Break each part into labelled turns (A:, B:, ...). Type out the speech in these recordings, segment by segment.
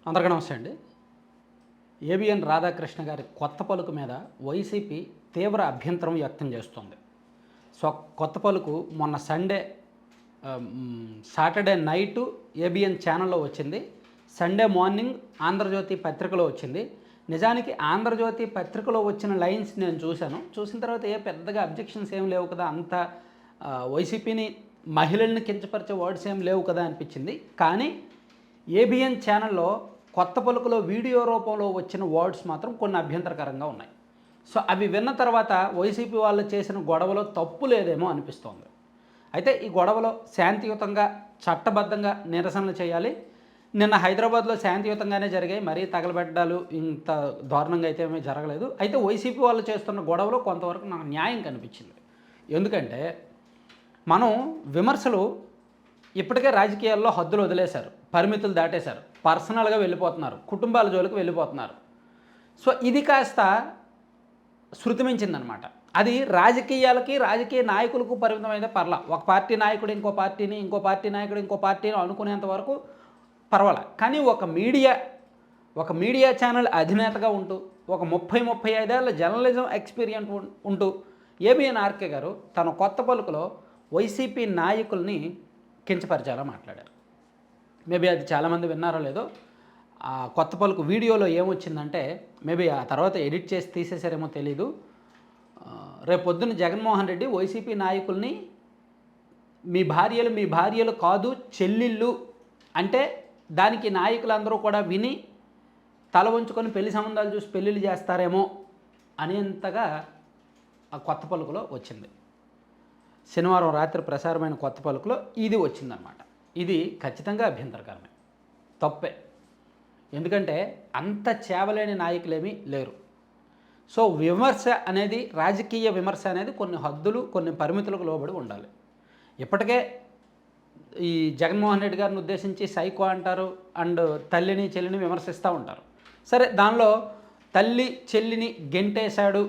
A: అందరికీ నమస్తే అండి. ఏబిఎన్ రాధాకృష్ణ గారి కొత్త పలుకు మీద వైసీపీ తీవ్ర అభ్యంతరం వ్యక్తం చేస్తోంది. సో కొత్త పలుకు మొన్న సాటర్డే నైటు ఏబిఎన్ ఛానల్లో వచ్చింది. సండే మార్నింగ్ ఆంధ్రజ్యోతి పత్రికలో వచ్చింది. నిజానికి ఆంధ్రజ్యోతి పత్రికలో వచ్చిన లైన్స్ నేను చూశాను. చూసిన తర్వాత పెద్దగా అబ్జెక్షన్స్ ఏం లేవు కదా, అంత వైసీపీని మహిళల్ని కించపరిచే వర్డ్స్ ఏం లేవు కదా అనిపించింది. కానీ ఏబిఎన్ ఛానల్లో కొత్త పలుకులో వీడియో రూపంలో వచ్చిన వర్డ్స్ మాత్రం కొన్ని అభ్యంతరకరంగా ఉన్నాయి. సో అవి విన్న తర్వాత వైసీపీ వాళ్ళు చేసిన గొడవలో తప్పు లేదేమో అనిపిస్తోంది. అయితే ఈ గొడవలో శాంతియుతంగా చట్టబద్ధంగా నిరసనలు చేయాలి. నిన్న హైదరాబాద్లో శాంతియుతంగానే జరిగాయి, మరీ తగలబెట్టాలు ఇంత దారుణంగా అయితే ఏమీ జరగలేదు. అయితే వైసీపీ వాళ్ళు చేస్తున్న గొడవలో కొంతవరకు నాకు న్యాయం కనిపించింది. ఎందుకంటే మనం విమర్శలు ఇప్పటికే రాజకీయాల్లో హద్దులు వదిలేశారు, పరిమితులు దాటేశారు, పర్సనల్గా వెళ్ళిపోతున్నారు, కుటుంబాల జోలికి వెళ్ళిపోతున్నారు. సో ఇది కాస్త శృతిమించిందనమాట. అది రాజకీయాలకి రాజకీయ నాయకులకు పరిమితమైతే పర్లా. ఒక పార్టీ నాయకుడు ఇంకో పార్టీని, ఇంకో పార్టీ నాయకుడు ఇంకో పార్టీని అనుకునేంత వరకు పర్వాలా. కానీ ఒక మీడియా ఛానల్ అధినేతగా ఉంటూ ఒక 35 ఏళ్ల జర్నలిజం ఎక్స్పీరియన్స్ ఉంటూ ఏబిఎన్ ఆర్కే గారు తన కొత్త పలుకులో వైసీపీ నాయకుల్ని కించపరిచేలా మాట్లాడారు. మేబీ అది చాలామంది విన్నారో లేదో. ఆ కొత్త పలుకు వీడియోలో ఏమొచ్చిందంటే, మేబీ ఆ తర్వాత ఎడిట్ చేసి తీసేసారేమో తెలీదు. రేపు పొద్దున్న జగన్మోహన్ రెడ్డి వైసీపీ నాయకుల్ని మీ భార్యలు కాదు చెల్లిళ్ళు అంటే దానికి నాయకులందరూ కూడా విని తల ఉంచుకొని పెళ్లి సంబంధాలు చూసి పెళ్ళిళ్ళు చేస్తారేమో అనేంతగా ఆ కొత్త పలుకులో వచ్చింది. శనివారం రాత్రి ప్రసారమైన కొత్త పలుకులో ఇది వచ్చిందనమాట. ఇది ఖచ్చితంగా అభ్యంతరకరమే, తప్పే. ఎందుకంటే అంత చేవలేని నాయకులేమీ లేరు. సో విమర్శ అనేది, రాజకీయ విమర్శ అనేది కొన్ని హద్దులు, కొన్ని పరిమితులకు లోబడి ఉండాలి. ఇప్పటికే ఈ జగన్మోహన్ రెడ్డి గారిని ఉద్దేశించి సైకో అంటారు, అండ్ తల్లిని చెల్లిని విమర్శిస్తూ ఉంటారు. సరే, దానిలో తల్లి చెల్లిని గెంటేశాడు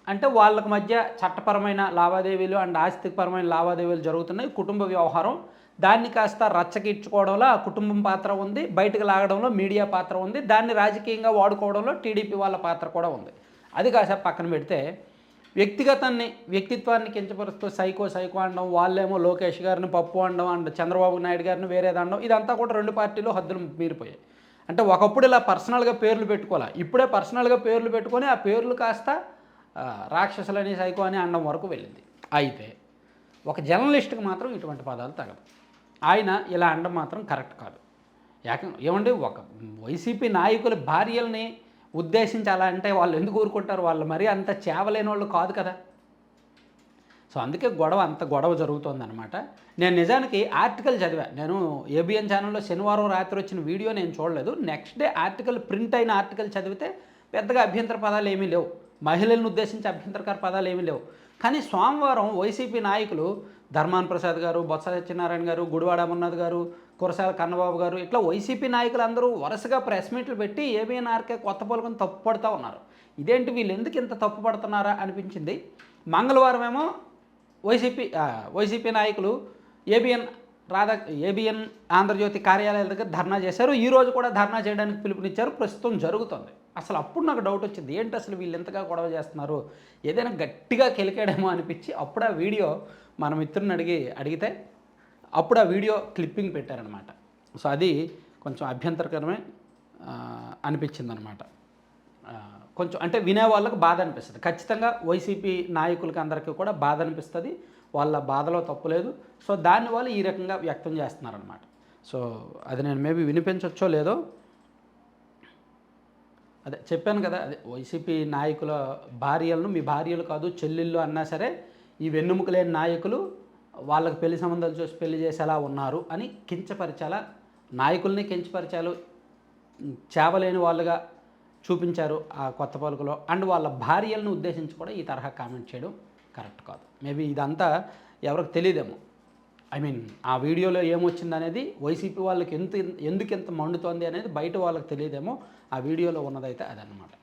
A: అంటే వాళ్ళకి మధ్య చట్టపరమైన లావాదేవీలు అండ్ ఆస్తిపరమైన లావాదేవీలు జరుగుతున్నాయి, కుటుంబ వ్యవహారం. దాన్ని కాస్త రచ్చకిచ్చుకోవడంలో ఆ కుటుంబం పాత్ర ఉంది, బయటకు లాగడంలో మీడియా పాత్ర ఉంది, దాన్ని రాజకీయంగా వాడుకోవడంలో టీడీపీ వాళ్ళ పాత్ర కూడా ఉంది. అది కాస్త పక్కన పెడితే వ్యక్తిత్వాన్ని కించపరుస్తూ సైకో అనడం, వాళ్ళేమో లోకేష్ గారిని పప్పు అనడం అండ్ చంద్రబాబు నాయుడు గారిని వేరేది అనడం, ఇదంతా కూడా రెండు పార్టీలు హద్దులు మీరిపోయాయి. అంటే ఒకప్పుడు ఇలా పర్సనల్గా పేర్లు పెట్టుకోవాలి, ఇప్పుడే పర్సనల్గా పేర్లు పెట్టుకొని ఆ పేర్లు కాస్త రాక్షసులని సైకో అని అనడం వరకు వెళ్ళింది. అయితే ఒక జర్నలిస్ట్కి మాత్రం ఇటువంటి పదాలు తగదు. ఆయన ఇలా అనడం మాత్రం కరెక్ట్ కాదు. ఏమంటే ఒక వైసీపీ నాయకుల భార్యల్ని ఉద్దేశించి అలా అంటే వాళ్ళు ఎందుకు ఊరుకుంటారు? వాళ్ళు మరీ అంత చేవలేని వాళ్ళు కాదు కదా. సో అందుకే అంత గొడవ జరుగుతోందనమాట. నేను నిజానికి ఆర్టికల్ చదివా. నేను ఏబిఎన్ ఛానల్లో శనివారం రాత్రి వచ్చిన వీడియో నేను చూడలేదు. నెక్స్ట్ డే ప్రింట్ అయిన ఆర్టికల్ చదివితే పెద్దగా అభ్యంతర పదాలు ఏమీ లేవు, మహిళలను ఉద్దేశించి అభ్యంతరకర పదాలు ఏమీ లేవు. కానీ సోమవారం వైసీపీ నాయకులు ధర్మాన ప్రసాద్ గారు, బొత్స సత్యనారాయణ గారు, గుడివాడ అమర్నాథ్ గారు, కురసాల కన్నబాబు గారు, ఇట్లా వైసీపీ నాయకులు అందరూ వరుసగా ప్రెస్ మీట్లు పెట్టి ఏబిఎన్ ఆర్కే కొత్త పలుకుని తప్పుపడుతూ ఉన్నారు. ఇదేంటి, వీళ్ళు ఎందుకు ఇంత తప్పుపడుతున్నారా అనిపించింది. మంగళవారం ఏమో వైసీపీ నాయకులు ఏబిఎన్ ఆంధ్రజ్యోతి కార్యాలయాల దగ్గర ధర్నా చేశారు. ఈరోజు కూడా ధర్నా చేయడానికి పిలుపునిచ్చారు. ప్రస్తుతం జరుగుతుంది. అసలు అప్పుడు నాకు డౌట్ వచ్చింది, ఏంటి అసలు వీళ్ళు ఎంతగా గొడవ చేస్తున్నారు, ఏదైనా గట్టిగా కెలికాడేమో అనిపించి అప్పుడు ఆ వీడియో మన మిత్రుని అడిగితే అప్పుడు ఆ వీడియో క్లిప్పింగ్ పెట్టారనమాట. సో అది కొంచెం అభ్యంతరకరమే అనిపించిందనమాట. కొంచెం అంటే వినే వాళ్ళకి బాధ అనిపిస్తుంది. ఖచ్చితంగా వైసీపీ నాయకులకి అందరికీ కూడా బాధ అనిపిస్తుంది. వాళ్ళ బాధలో తప్పులేదు. సో దాన్ని వాళ్ళు ఈ రకంగా వ్యక్తం చేస్తున్నారనమాట. సో అది నేను మేబీ వినిపించవచ్చో లేదో, అదే చెప్పాను కదా, అదే వైసీపీ నాయకుల భార్యలను మీ భార్యలు కాదు చెల్లెళ్ళు అన్నా సరే ఈ వెన్నెముక లేని నాయకులు వాళ్ళకి పెళ్లి సంబంధాలు చూసి పెళ్లి చేసేలా ఉన్నారు అని కించపరిచేలా, నాయకుల్ని కించపరిచాలు, చేవలేని వాళ్ళుగా చూపించారు ఆ కొత్త పలుకులో. అండ్ వాళ్ళ భార్యలను ఉద్దేశించి కూడా ఈ తరహా కామెంట్ చేయడం కరెక్ట్ కాదు. మేబీ ఇదంతా ఎవరికి తెలియదేమో. ఆ వీడియోలో ఏమొచ్చిందనేది వైసీపీ వాళ్ళకి ఎందుకు ఎంత మండుతోంది అనేది బయట వాళ్ళకి తెలియదేమో. ఆ వీడియోలో ఉన్నదైతే అదన్నమాట.